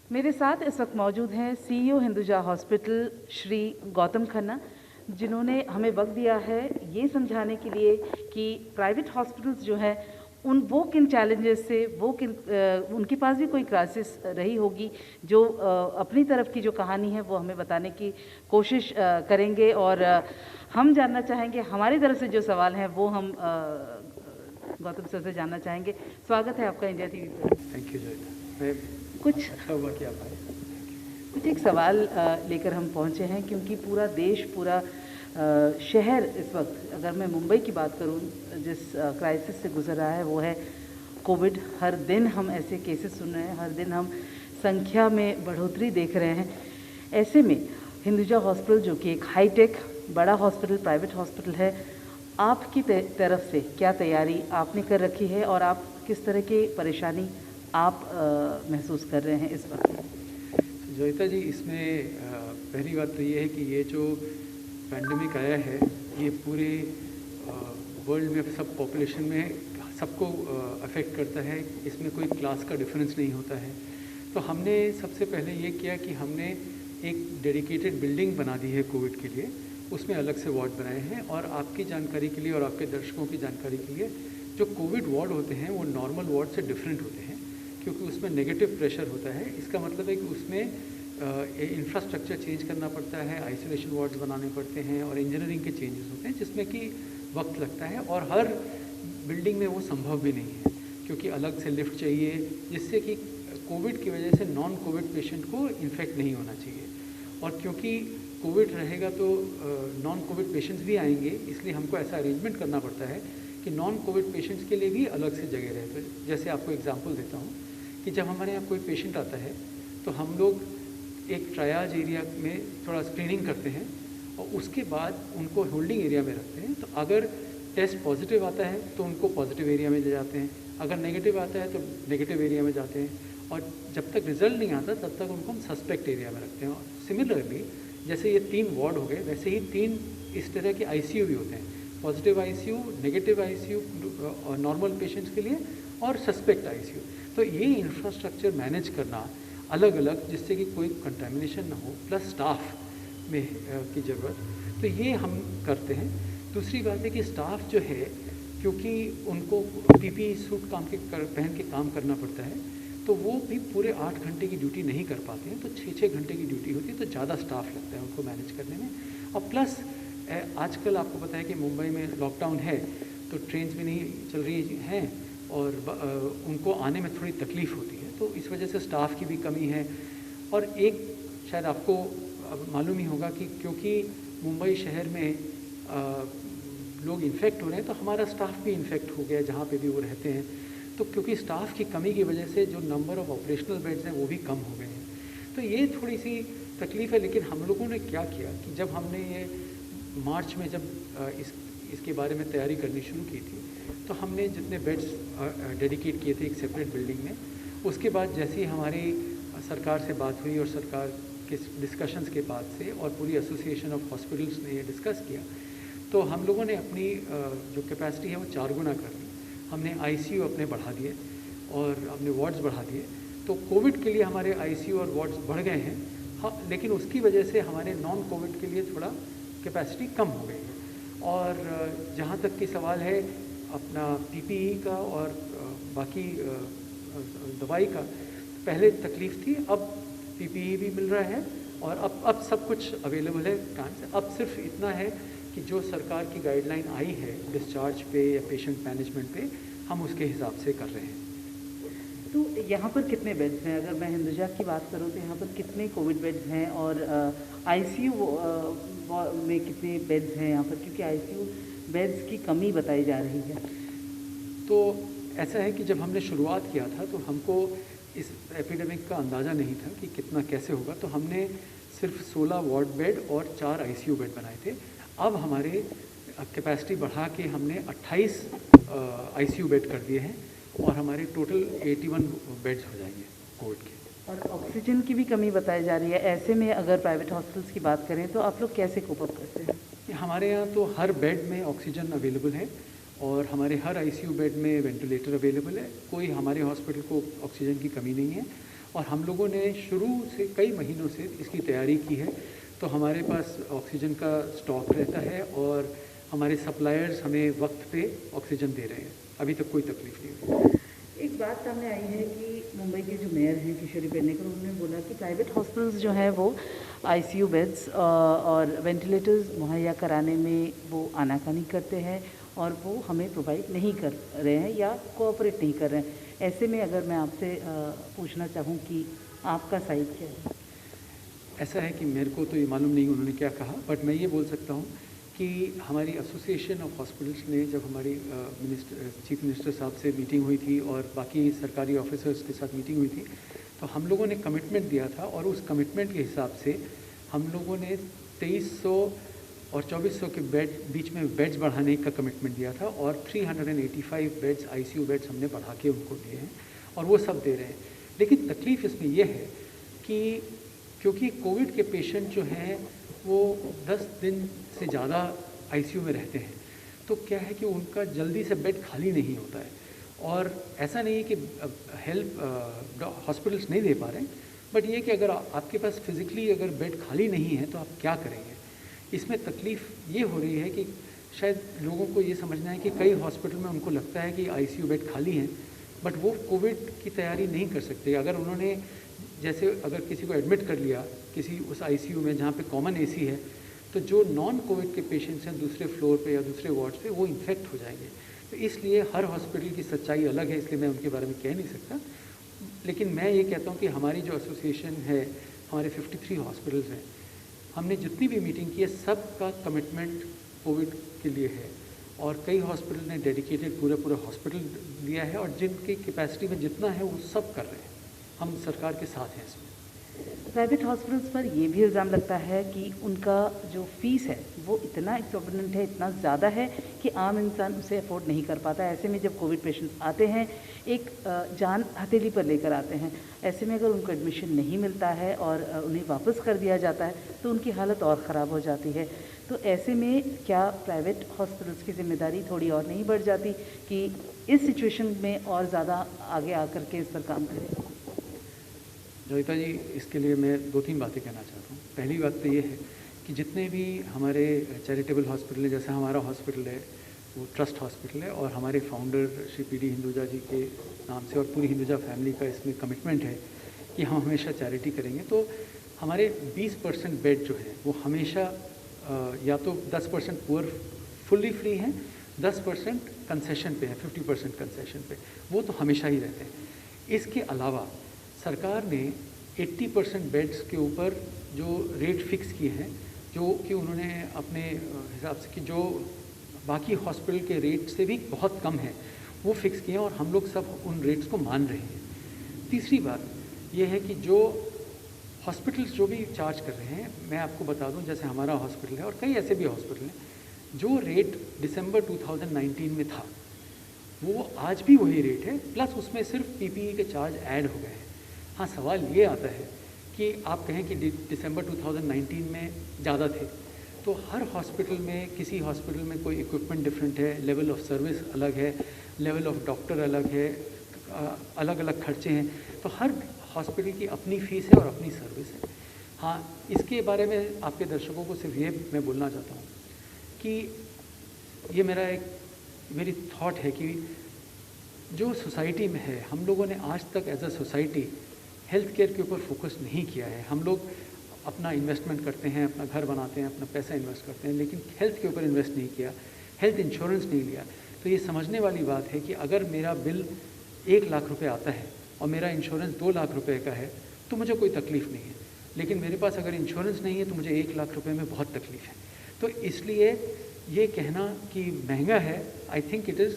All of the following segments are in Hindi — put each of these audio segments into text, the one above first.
मेरे साथ इस वक्त मौजूद हैं सीईओ हिंदुजा हॉस्पिटल श्री गौतम खन्ना, जिन्होंने हमें वक्त दिया है ये समझाने के लिए कि प्राइवेट हॉस्पिटल्स जो हैं वो किन चैलेंजेस से उनके पास भी कोई क्राइसिस रही होगी, जो अपनी तरफ की जो कहानी है वो हमें बताने की कोशिश करेंगे। और हम जानना चाहेंगे, हमारी तरफ से जो सवाल हैं वो हम गौतम सर से जानना चाहेंगे। स्वागत है आपका इंडिया टीवी पर। Thank you Joita. मैं अच्छा हुआ कि आप आए। कुछ एक सवाल लेकर हम पहुंचे हैं, क्योंकि पूरा देश, पूरा शहर इस वक्त, अगर मैं मुंबई की बात करूं, जिस क्राइसिस से गुजर रहा है वो है कोविड। हर दिन हम ऐसे केसेस सुन रहे हैं, हर दिन हम संख्या में बढ़ोतरी देख रहे हैं। ऐसे में हिंदुजा हॉस्पिटल, जो कि एक हाईटेक बड़ा हॉस्पिटल, प्राइवेट हॉस्पिटल है, आपकी तरफ से क्या तैयारी आपने कर रखी है और आप किस तरह की परेशानी आप महसूस कर रहे हैं इस वक्त? जोइता जी, इसमें पहली बात तो ये है कि ये जो पैंडेमिक आया है ये पूरे वर्ल्ड में सब पॉपुलेशन में सबको अफेक्ट करता है। इसमें कोई क्लास का डिफरेंस नहीं होता है। तो हमने सबसे पहले ये किया कि हमने एक डेडिकेटेड बिल्डिंग बना दी है कोविड के लिए, उसमें अलग से वार्ड बनाए हैं। और आपकी जानकारी के लिए और आपके दर्शकों की जानकारी के लिए, जो कोविड वार्ड होते हैं वो नॉर्मल वार्ड से डिफरेंट होते हैं, क्योंकि उसमें नेगेटिव प्रेशर होता है। इसका मतलब है कि उसमें इंफ्रास्ट्रक्चर चेंज करना पड़ता है, आइसोलेशन वार्ड्स बनाने पड़ते हैं और इंजीनियरिंग के चेंजेस होते हैं, जिसमें कि वक्त लगता है। और हर बिल्डिंग में वो संभव भी नहीं है, क्योंकि अलग से लिफ्ट चाहिए, जिससे कि कोविड की वजह से नॉन कोविड पेशेंट को इन्फेक्ट नहीं होना चाहिए। और क्योंकि कोविड रहेगा तो नॉन कोविड पेशेंट्स भी आएंगे, इसलिए हमको ऐसा अरेंजमेंट करना पड़ता है कि नॉन कोविड पेशेंट्स के लिए भी अलग से जगह रहे। तो जैसे आपको एग्जांपल देता हूँ कि जब हमारे यहाँ कोई पेशेंट आता है तो हम लोग एक ट्रायाज एरिया में थोड़ा स्क्रीनिंग करते हैं और उसके बाद उनको होल्डिंग एरिया में रखते हैं। तो अगर टेस्ट पॉजिटिव आता है तो उनको पॉजिटिव एरिया में ले जाते हैं, अगर नेगेटिव आता है तो नेगेटिव एरिया में जाते हैं, और जब तक रिजल्ट नहीं आता तब तक उनको हम सस्पेक्ट एरिया में रखते हैं। और सिमिलरली, जैसे ये 3 वार्ड हो गए, वैसे ही 3 इस तरह के आईसीयू भी होते हैं, पॉजिटिव आईसीयू, नेगेटिव आईसीयू और नॉर्मल पेशेंट्स के लिए, और सस्पेक्ट आईसीयू। तो ये इंफ्रास्ट्रक्चर मैनेज करना अलग अलग, जिससे कि कोई कंटामिनेशन ना हो, प्लस स्टाफ में की ज़रूरत, तो ये हम करते हैं। दूसरी बात है कि स्टाफ जो है, क्योंकि उनको पीपीई सूट पहन के काम करना पड़ता है, तो वो भी पूरे 8 घंटे की ड्यूटी नहीं कर पाते हैं, तो 6-6 घंटे की ड्यूटी होती है, तो ज़्यादा स्टाफ लगता है उनको मैनेज करने में। और प्लस आजकल आपको पता है कि मुंबई में लॉकडाउन है, तो ट्रेन्स भी नहीं चल रही हैं और उनको आने में थोड़ी तकलीफ़ होती है, तो इस वजह से स्टाफ की भी कमी है। और एक शायद आपको मालूम ही होगा कि क्योंकि मुंबई शहर में लोग इन्फेक्ट हो रहे हैं, तो हमारा स्टाफ भी इन्फेक्ट हो गया जहाँ पे भी वो रहते हैं। तो क्योंकि स्टाफ की कमी की वजह से जो नंबर ऑफ़ ऑपरेशनल बेड्स हैं वो भी कम हो गए हैं, तो ये थोड़ी सी तकलीफ़ है। लेकिन हम लोगों ने क्या किया कि जब हमने ये मार्च में जब इसके बारे में तैयारी करनी शुरू की थी, तो हमने जितने बेड्स डेडिकेट किए थे एक सेपरेट बिल्डिंग में। उसके बाद जैसे ही हमारी सरकार से बात हुई और सरकार के डिस्कशंस के बाद से और पूरी एसोसिएशन ऑफ हॉस्पिटल्स ने ये डिस्कस किया, तो हम लोगों ने अपनी जो कैपेसिटी है वो 4 गुना कर दी। हमने आईसीयू अपने बढ़ा दिए और अपने वार्ड्स बढ़ा दिए। तो कोविड के लिए हमारे आईसीयू और वार्ड्स बढ़ गए हैं, हाँ, लेकिन उसकी वजह से हमारे नॉन कोविड के लिए थोड़ा कैपेसिटी कम हो गई है। और जहाँ तक कि सवाल है अपना पीपीई का और बाकी दवाई का, पहले तकलीफ़ थी, अब पीपीई भी मिल रहा है और अब सब कुछ अवेलेबल है टाइम से। अब सिर्फ इतना है कि जो सरकार की गाइडलाइन आई है डिस्चार्ज पे या पेशेंट मैनेजमेंट पे, हम उसके हिसाब से कर रहे हैं। तो यहाँ पर कितने बेड्स हैं? अगर मैं हिंदुजा की बात करूँ तो यहाँ पर कितने कोविड बेड्स हैं और आईसीयू में कितने बेड्स हैं यहाँ पर, क्योंकि आईसीयू बेड्स की कमी बताई जा रही है? तो ऐसा है कि जब हमने शुरुआत किया था तो हमको इस एपिडेमिक का अंदाज़ा नहीं था कि कितना कैसे होगा, तो हमने सिर्फ 16 वार्ड बेड और 4 आईसीयू बेड बनाए थे। अब हमारे कैपेसिटी बढ़ा के हमने 28 आईसीयू बेड कर दिए हैं और हमारे टोटल 81 बेड्स हो जाएंगे कोविड के। और ऑक्सीजन की भी कमी बताई जा रही है। ऐसे में अगर प्राइवेट हॉस्पिटल्स की बात करें तो आप लोग कैसे कोप अप करते हैं? हमारे यहाँ तो हर बेड में ऑक्सीजन अवेलेबल है और हमारे हर आईसीयू बेड में वेंटिलेटर अवेलेबल है। कोई हमारे हॉस्पिटल को ऑक्सीजन की कमी नहीं है। और हम लोगों ने शुरू से कई महीनों से इसकी तैयारी की है। तो हमारे पास ऑक्सीजन का स्टॉक रहता है और हमारे सप्लायर्स हमें वक्त पे ऑक्सीजन दे रहे हैं। अभी तक कोई तकलीफ नहीं हुई। एक बात सामने आई है कि मुंबई के जो मेयर हैं किशोरी पेडनेकर, उन्होंने बोला कि प्राइवेट हॉस्पिटल्स जो हैं वो आईसीयू बेड्स और वेंटिलेटर्स मुहैया कराने में वो आनाकानी करते हैं और वो हमें प्रोवाइड नहीं कर रहे हैं या कोऑपरेट नहीं कर रहे हैं। ऐसे में अगर मैं आपसे पूछना चाहूँ कि आपका साइड क्या है? ऐसा है कि मेरे को तो ये मालूम नहीं उन्होंने क्या कहा, बट मैं ये बोल सकता हूँ कि हमारी एसोसिएशन ऑफ हॉस्पिटल्स ने जब हमारी चीफ मिनिस्टर साहब से मीटिंग हुई थी और बाकी सरकारी ऑफिसर्स के साथ मीटिंग हुई थी, तो हम लोगों ने कमिटमेंट दिया था और उस कमिटमेंट के हिसाब से हम लोगों ने 2300 और 2400 के बीच में बेड्स बढ़ाने का कमिटमेंट दिया था और 385 बेड्स आईसीयू बेड्स हमने बढ़ा के उनको दिए हैं और वो सब दे रहे हैं। लेकिन तकलीफ़ इसमें यह है कि क्योंकि कोविड के पेशेंट जो हैं वो 10 दिन से ज़्यादा आईसीयू में रहते हैं, तो क्या है कि उनका जल्दी से बेड खाली नहीं होता है। और ऐसा नहीं है कि हेल्प हॉस्पिटल्स नहीं दे पा रहे हैं, बट ये कि अगर आपके पास फिज़िकली अगर बेड खाली नहीं है तो आप क्या करेंगे। इसमें तकलीफ़ ये हो रही है कि शायद लोगों को ये समझना है कि कई हॉस्पिटल में उनको लगता है कि आईसीयू बेड खाली हैं, बट वो कोविड की तैयारी नहीं कर सकते। अगर उन्होंने जैसे अगर किसी को एडमिट कर लिया किसी उस आईसीयू में जहाँ पे कॉमन एसी है, तो जो नॉन कोविड के पेशेंट्स हैं दूसरे फ्लोर पे या दूसरे वार्ड पे वो इन्फेक्ट हो जाएंगे। तो इसलिए हर हॉस्पिटल की सच्चाई अलग है, इसलिए मैं उनके बारे में कह नहीं सकता। लेकिन मैं ये कहता हूँ कि हमारी जो एसोसिएशन है, हमारे 53 हॉस्पिटल्स हैं, हमने जितनी भी मीटिंग की है सब का कमिटमेंट कोविड के लिए है और कई हॉस्पिटल ने डेडिकेटेड पूरा हॉस्पिटल दिया है और जिनकी कैपेसिटी में जितना है वो सब कर रहे हैं। हम सरकार के साथ हैं इसमें। प्राइवेट हॉस्पिटल्स पर ये भी इल्ज़ाम लगता है कि उनका जो फ़ीस है वो इतना एक्सॉर्बिनेंट है, इतना ज़्यादा है कि आम इंसान उसे अफोर्ड नहीं कर पाता। ऐसे में जब कोविड पेशेंट्स आते हैं एक जान हथेली पर लेकर आते हैं, ऐसे में अगर उनको एडमिशन नहीं मिलता है और उन्हें वापस कर दिया जाता है तो उनकी हालत और ख़राब हो जाती है। तो ऐसे में क्या प्राइवेट हॉस्पिटल्स की जिम्मेदारी थोड़ी और नहीं बढ़ जाती कि इस सिचुएशन में और ज़्यादा आगे आकर के इस पर काम करें? जोगिता जी, इसके लिए मैं 2-3 बातें कहना चाहता हूँ। पहली बात तो ये है कि जितने भी हमारे चैरिटेबल हॉस्पिटल हैं, जैसे हमारा हॉस्पिटल है वो ट्रस्ट हॉस्पिटल है और हमारे फाउंडर श्री पीडी हिंदुजा जी के नाम से और पूरी हिंदुजा फैमिली का इसमें कमिटमेंट है कि हम हमेशा चैरिटी करेंगे। तो हमारे 20% बेड जो है वो हमेशा या तो 10% पुअर फुल्ली फ्री हैं, 10% कंसेशन पे है, 50% कंसेशन पे, वो तो हमेशा ही रहते हैं। इसके अलावा सरकार ने 80% बेड्स के ऊपर जो रेट फिक्स किए हैं, जो कि उन्होंने अपने हिसाब से कि जो बाकी हॉस्पिटल के रेट से भी बहुत कम है वो फिक्स किए हैं और हम लोग सब उन रेट्स को मान रहे हैं। तीसरी बात ये है कि जो हॉस्पिटल्स जो भी चार्ज कर रहे हैं, मैं आपको बता दूं, जैसे हमारा हॉस्पिटल है और कई ऐसे भी हॉस्पिटल हैं, जो रेट दिसंबर 2019 में था वो आज भी वही रेट है, प्लस उसमें सिर्फ पीपीई के चार्ज ऐड हो गए हैं। हाँ, सवाल ये आता है कि आप कहें कि दिसंबर 2019 में ज़्यादा थे, तो हर हॉस्पिटल में किसी हॉस्पिटल में कोई इक्विपमेंट डिफरेंट है, लेवल ऑफ सर्विस अलग है, लेवल ऑफ डॉक्टर अलग है, अलग अलग खर्चे हैं, तो हर हॉस्पिटल की अपनी फ़ीस है और अपनी सर्विस है। हाँ, इसके बारे में आपके दर्शकों को सिर्फ ये मैं बोलना चाहता हूँ कि ये मेरी थॉट है कि जो सोसाइटी में है, हम लोगों ने आज तक as a society health care के ऊपर फोकस नहीं किया है। हम लोग अपना इन्वेस्टमेंट करते हैं, अपना घर बनाते हैं, अपना पैसा इन्वेस्ट करते हैं, लेकिन हेल्थ के ऊपर इन्वेस्ट नहीं किया, हेल्थ इंश्योरेंस नहीं लिया। तो ये समझने वाली बात है कि अगर मेरा बिल 1 लाख रुपए आता है और मेरा इंश्योरेंस 2 लाख रुपए का है तो मुझे कोई तकलीफ़ नहीं है, लेकिन मेरे पास अगर इंश्योरेंस नहीं है तो मुझे 1 लाख रुपए में बहुत तकलीफ़ है। तो इसलिए ये कहना कि महंगा है, I think it is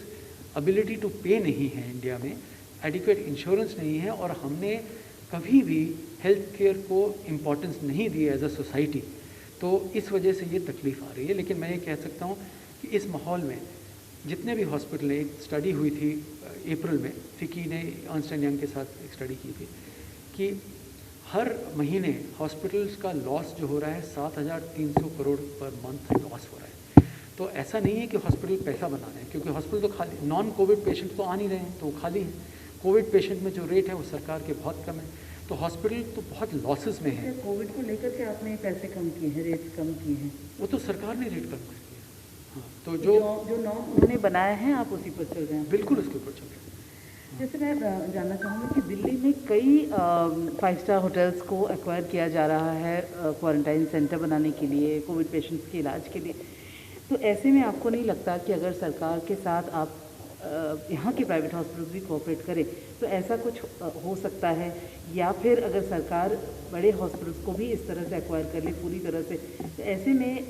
ability to pay नहीं है इंडिया में, एडिक्वेट इंश्योरेंस नहीं है और हमने कभी भी हेल्थ केयर को इम्पोर्टेंस नहीं दी एज अ सोसाइटी, तो इस वजह से ये तकलीफ़ आ रही है। लेकिन मैं ये कह सकता हूँ कि इस माहौल में जितने भी हॉस्पिटल हैं, एक स्टडी हुई थी अप्रैल में, फिकी ने अर्नस्ट एंड यंग के साथ एक स्टडी की थी कि हर महीने हॉस्पिटल्स का लॉस जो हो रहा है 7,300 करोड़ पर मंथ लॉस हो रहा है। तो ऐसा नहीं है कि हॉस्पिटल पैसा बना रहे हैं, क्योंकि हॉस्पिटल तो खाली, नॉन कोविड पेशेंट तो आ नहीं रहे हैं तो वो खाली हैं। कोविड पेशेंट में जो रेट है वो सरकार के बहुत कम है। तो हॉस्पिटल तो बहुत लॉसेस में है। कोविड को लेकर के आपने पैसे कम किए हैं, रेट्स कम किए हैं? वो तो सरकार ने रेट कम कर दिया। हाँ, तो जो नॉर्म उन्होंने बनाया है आप उसी पर चल रहे हैं? बिल्कुल उसके ऊपर चल रहे हैं। जैसे मैं जानना चाहूँगी कि दिल्ली में कई 5 स्टार होटल्स को एक्वायर किया जा रहा है क्वारंटाइन सेंटर बनाने के लिए, कोविड पेशेंट्स के इलाज के लिए। तो ऐसे में आपको नहीं लगता कि अगर सरकार के साथ आप यहाँ के प्राइवेट हॉस्पिटल्स भी कोऑपरेट करें तो ऐसा कुछ हो सकता है? या फिर अगर सरकार बड़े हॉस्पिटल्स को भी इस तरह से एक्वायर कर ले पूरी तरह से, तो ऐसे में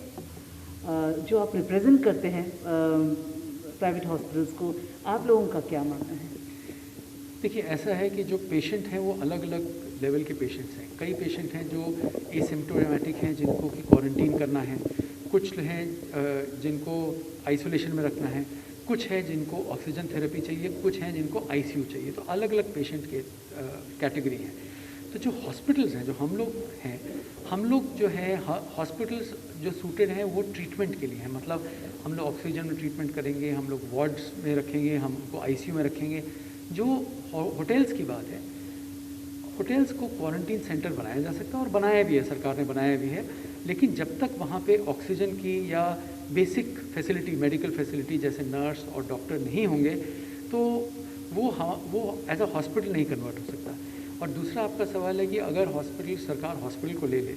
जो आप रिप्रेजेंट करते हैं प्राइवेट हॉस्पिटल्स को, आप लोगों का क्या मानना है? देखिए, ऐसा है कि जो पेशेंट हैं वो अलग अलग लेवल के पेशेंट्स हैं। कई पेशेंट हैं जो एसिम्प्टोमेटिक हैं, जिनको कि क्वारंटीन करना है, कुछ हैं जिनको आइसोलेशन में रखना है, कुछ है जिनको ऑक्सीजन थेरेपी चाहिए, कुछ हैं जिनको आईसीयू चाहिए। तो अलग अलग पेशेंट के कैटेगरी हैं। तो जो हॉस्पिटल्स हैं, जो हम लोग जो है हॉस्पिटल्स जो सूटेड हैं वो ट्रीटमेंट के लिए हैं। मतलब हम लोग ऑक्सीजन में ट्रीटमेंट करेंगे, हम लोग वार्ड्स में रखेंगे, हम उनको आईसीयू में रखेंगे। जो होटल्स की बात है, होटल्स को क्वारंटीन सेंटर बनाया जा सकता है और बनाया भी है, सरकार ने बनाया भी है। लेकिन जब तक वहाँ पे ऑक्सीजन की या बेसिक फैसिलिटी, मेडिकल फैसिलिटी जैसे नर्स और डॉक्टर नहीं होंगे तो वो एज अ हॉस्पिटल नहीं कन्वर्ट हो सकता। और दूसरा आपका सवाल है कि अगर सरकार हॉस्पिटल को ले ले,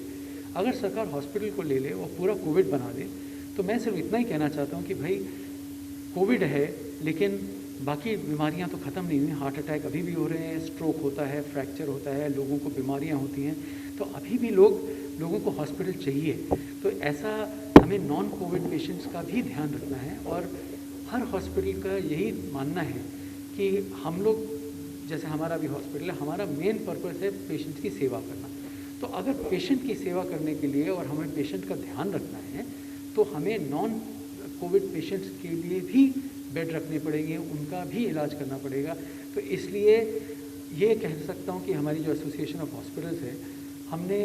अगर सरकार हॉस्पिटल को ले ले और पूरा कोविड बना दे, तो मैं सिर्फ इतना ही कहना चाहता हूँ कि भाई कोविड है लेकिन बाकी बीमारियां तो ख़त्म नहीं हुई। हार्ट अटैक अभी भी हो रहे हैं, स्ट्रोक होता है, फ्रैक्चर होता है, लोगों को बीमारियां होती हैं। तो अभी भी लोगों को हॉस्पिटल चाहिए। तो ऐसा हमें नॉन कोविड पेशेंट्स का भी ध्यान रखना है। और हर हॉस्पिटल का यही मानना है कि हम लोग, जैसे हमारा भी हॉस्पिटल है, हमारा मेन पर्पस है पेशेंट की सेवा करना। तो अगर पेशेंट की सेवा करने के लिए और हमें पेशेंट का ध्यान रखना है तो हमें नॉन कोविड पेशेंट्स के लिए भी बेड रखने पड़ेंगे, उनका भी इलाज करना पड़ेगा। तो इसलिए ये कह सकता हूँ कि हमारी जो एसोसिएशन ऑफ हॉस्पिटल्स है, हमने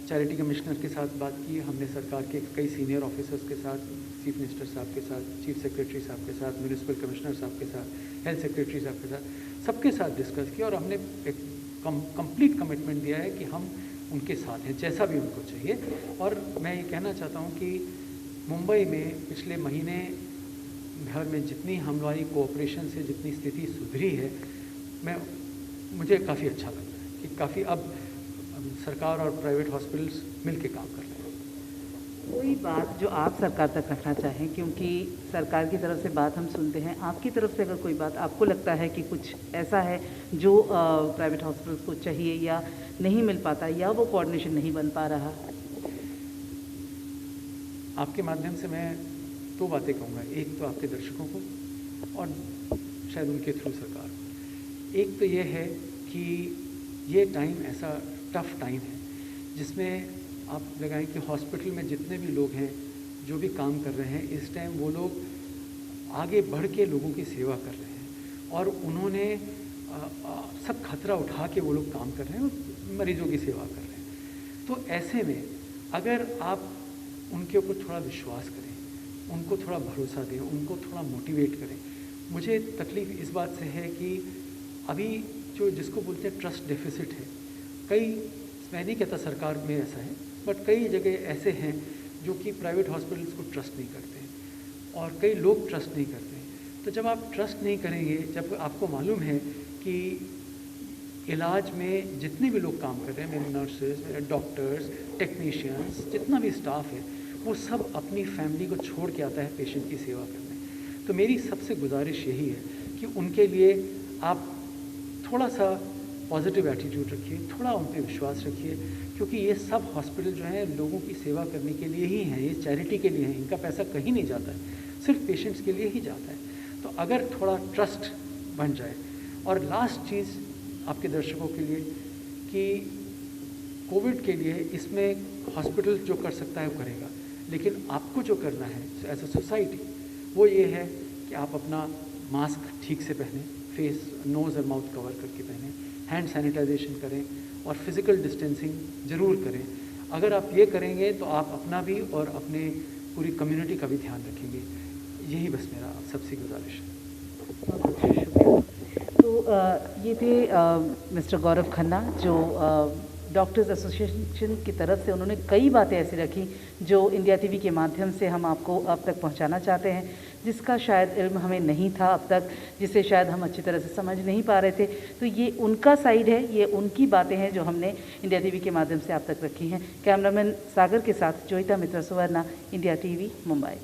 चैरिटी कमिश्नर के साथ बात की, हमने सरकार के कई सीनियर ऑफिसर्स के साथ, चीफ मिनिस्टर साहब के साथ, चीफ सेक्रेटरी साहब के साथ, म्यूनिसिपल कमिश्नर साहब के साथ, हेल्थ सेक्रेटरी साहब के साथ, सबके साथ डिस्कस किया और हमने एक कंप्लीट कमिटमेंट दिया है कि हम उनके साथ हैं जैसा भी उनको चाहिए। और मैं ये कहना चाहता हूँ कि मुंबई में पिछले महीने भर में जितनी हमारी कोऑपरेशन से जितनी स्थिति सुधरी है, मुझे काफ़ी अच्छा लग रहा है कि काफ़ी अब सरकार और प्राइवेट हॉस्पिटल्स मिलके काम कर रहे हैं। कोई बात जो आप सरकार तक रखना चाहें, क्योंकि सरकार की तरफ से बात हम सुनते हैं, आपकी तरफ से अगर कोई बात आपको लगता है कि कुछ ऐसा है जो प्राइवेट हॉस्पिटल्स को चाहिए या नहीं मिल पाता या वो कोऑर्डिनेशन नहीं बन पा रहा? आपके माध्यम से मैं दो बातें कहूँगा। एक तो आपके दर्शकों को और शायद उनके थ्रू सरकार को। एक तो ये है कि ये टाइम ऐसा टफ टाइम है जिसमें आप लगाएं कि हॉस्पिटल में जितने भी लोग हैं, जो भी काम कर रहे हैं, इस टाइम वो लोग आगे बढ़ के लोगों की सेवा कर रहे हैं और उन्होंने सब खतरा उठा के वो लोग काम कर रहे हैं और मरीजों की सेवा कर रहे हैं। तो ऐसे में अगर आप उनके ऊपर थोड़ा विश्वास करें, उनको थोड़ा भरोसा दें, उनको थोड़ा मोटिवेट करें। मुझे तकलीफ़ इस बात से है कि अभी जो जिसको बोलते हैं ट्रस्ट डेफिसिट है, मैं नहीं कहता सरकार में ऐसा है, बट कई जगह ऐसे हैं जो कि प्राइवेट हॉस्पिटल्स को ट्रस्ट नहीं करते हैं और कई लोग ट्रस्ट नहीं करते हैं। तो जब आप ट्रस्ट नहीं करेंगे, जब आपको मालूम है कि इलाज में जितने भी लोग काम कर रहे हैं, मेरे नर्सेज, मेरे डॉक्टर्स, टेक्नीशियंस, जितना भी स्टाफ है, वो सब अपनी फैमिली को छोड़ के आता है पेशेंट की सेवा करने। तो मेरी सबसे गुजारिश यही है कि उनके लिए आप थोड़ा सा पॉजिटिव एटीट्यूड रखिए, थोड़ा उन पर विश्वास रखिए, क्योंकि ये सब हॉस्पिटल जो हैं लोगों की सेवा करने के लिए ही हैं, ये चैरिटी के लिए हैं, इनका पैसा कहीं नहीं जाता है, सिर्फ पेशेंट्स के लिए ही जाता है। तो अगर थोड़ा ट्रस्ट बन जाए। और लास्ट चीज़ आपके दर्शकों के लिए कि कोविड के लिए इसमें हॉस्पिटल जो कर सकता है वो करेगा, लेकिन आपको जो करना है एज अ सोसाइटी वो ये है कि आप अपना मास्क ठीक से पहनें, फेस, नोज़ और माउथ कवर करके पहनें, हैंड सैनिटाइजेशन करें और फिज़िकल डिस्टेंसिंग ज़रूर करें। अगर आप ये करेंगे तो आप अपना भी और अपने पूरी कम्युनिटी का भी ध्यान रखेंगे। यही बस मेरा सबसे गुजारिश है। तो ये थे मिस्टर गौरव खन्ना, जो डॉक्टर्स एसोसिएशन की तरफ से उन्होंने कई बातें ऐसी रखी जो इंडिया टीवी के माध्यम से हम आपको अब तक पहुंचाना चाहते हैं, जिसका शायद इल्म हमें नहीं था अब तक, जिसे शायद हम अच्छी तरह से समझ नहीं पा रहे थे। तो ये उनका साइड है, ये उनकी बातें हैं जो हमने इंडिया टीवी के माध्यम से आप तक रखी हैं। कैमरामैन सागर के साथ जोईता मित्रा सुवर्णा, इंडिया टीवी, मुंबई।